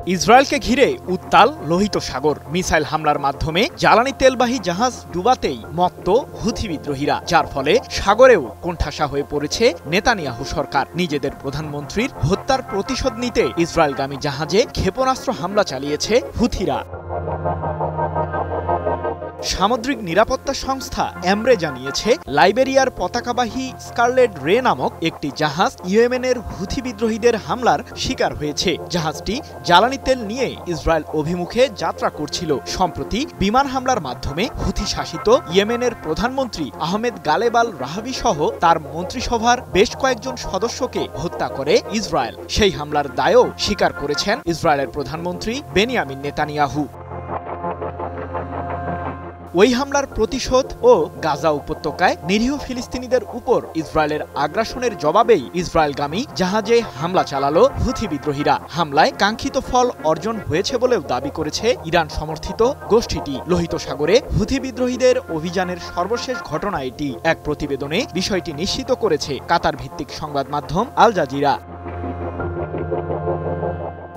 ইসরায়েলকে ঘিরে উত্তাল লোহিত সাগর। মিসাইল হামলার মাধ্যমে জ্বালানি তেলবাহী জাহাজ ডুবাতেই মত্ত হুথি বিদ্রোহীরা, যার ফলে সাগরেও কোণঠাসা হয়ে পড়েছে নেতানিয়াহু সরকার। নিজেদের প্রধানমন্ত্রীর হত্যার প্রতিশোধ নিতে ইসরায়েলগামী জাহাজে ক্ষেপণাস্ত্র হামলা চালিয়েছে হুথিরা। সামুদ্রিক নিরাপত্তা সংস্থা এমরে জানিয়েছে, লাইবেরিয়ার পতাকাবাহী স্কারলেট রে নামক একটি জাহাজ ইয়েমেনের হুথি বিদ্রোহীদের হামলার শিকার হয়েছে। জাহাজটি জ্বালানি তেল নিয়ে ইসরায়েল অভিমুখে যাত্রা করছিল। সম্প্রতি বিমান হামলার মাধ্যমে হুথি শাসিত ইয়েমেনের প্রধানমন্ত্রী আহমেদ গালেব আল রাহাবি সহ তার মন্ত্রিসভার বেশ কয়েকজন সদস্যকে হত্যা করে ইসরায়েল। সেই হামলার দায়ও স্বীকার করেছেন ইসরায়েলের প্রধানমন্ত্রী বেনিয়ামিন নেতানিয়াহু। ওই হামলার প্রতিশোধ ও গাজা উপত্যকায় নিরীহ ফিলিস্তিনিদের উপর ইসরায়েলের আগ্রাসনের জবাবেই ইসরায়েলগামী জাহাজে হামলা চালালো হুথি বিদ্রোহীরা। হামলায় কাঙ্ক্ষিত ফল অর্জন হয়েছে বলেও দাবি করেছে ইরান সমর্থিত গোষ্ঠীটি। লোহিত সাগরে হুথি বিদ্রোহীদের অভিযানের সর্বশেষ ঘটনা এটি। এক প্রতিবেদনে বিষয়টি নিশ্চিত করেছে কাতার ভিত্তিক সংবাদ মাধ্যম আল জাজিরা।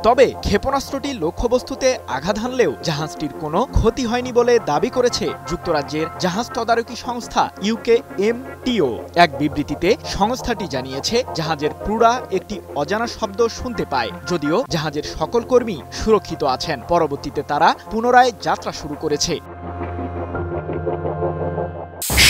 তবে ক্ষেপণাস্ত্রটি লক্ষ্যবস্তুতে আঘাত হানলেও জাহাজটির কোনো ক্ষতি হয়নি বলে দাবি করেছে যুক্তরাজ্যের জাহাজ তদারকি সংস্থা UKMTO। এক বিবৃতিতে সংস্থাটি জানিয়েছে, জাহাজের ক্রুরা একটি অজানা শব্দ শুনতে পায়। যদিও জাহাজের সকল কর্মী সুরক্ষিত আছেন। পরবর্তীতে তারা পুনরায় যাত্রা শুরু করেছে।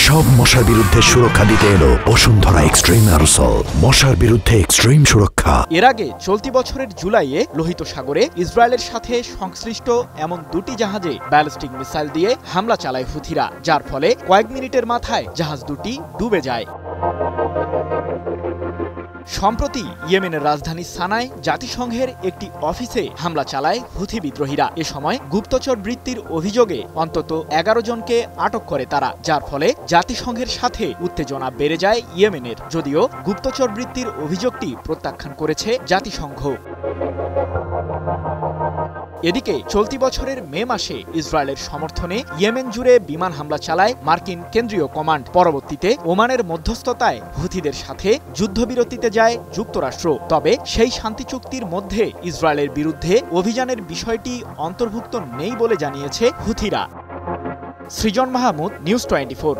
সব মশার বিরুদ্ধে সুরক্ষা দিতে এলো বসুন্ধরা এক্সট্রিম অ্যারোসল, মশার বিরুদ্ধে এক্সট্রিম সুরক্ষা। এর আগে চলতি বছরের জুলাইয়ে লোহিত সাগরে ইসরায়েলের সাথে সংশ্লিষ্ট এমন দুটি জাহাজে ব্যালিস্টিক মিসাইল দিয়ে হামলা চালায় হুথিরা, যার ফলে কয়েক মিনিটের মাথায় জাহাজ দুটি ডুবে যায়। সম্প্রতি ইয়েমেনের রাজধানী সানায় জাতিসংঘের একটি অফিসে হামলা চালায় হুথি বিদ্রোহীরা। এ সময় গুপ্তচর বৃত্তির অভিযোগে অন্তত 11 জনকে আটক করে তারা, যার ফলে জাতিসংঘের সাথে উত্তেজনা বেড়ে যায় ইয়েমেনের। যদিও গুপ্তচর বৃত্তির অভিযোগটি প্রত্যাখ্যান করেছে জাতিসংঘ। এদিকে চলতি বছরের মে মাসে ইসরায়েলের সমর্থনে ইয়েমেন জুড়ে বিমান হামলা চালায় মার্কিন কেন্দ্রীয় কমান্ড। পরবর্তীতে ওমানের মধ্যস্থতায় হুথিদের সাথে যুদ্ধবিরতিতে যায় যুক্তরাষ্ট্র। তবে সেই শান্তি চুক্তির মধ্যে ইসরায়েলের বিরুদ্ধে অভিযানের বিষয়টি অন্তর্ভুক্ত নেই বলে জানিয়েছে হুথিরা। সৃজন মাহমুদ, নিউজ 24।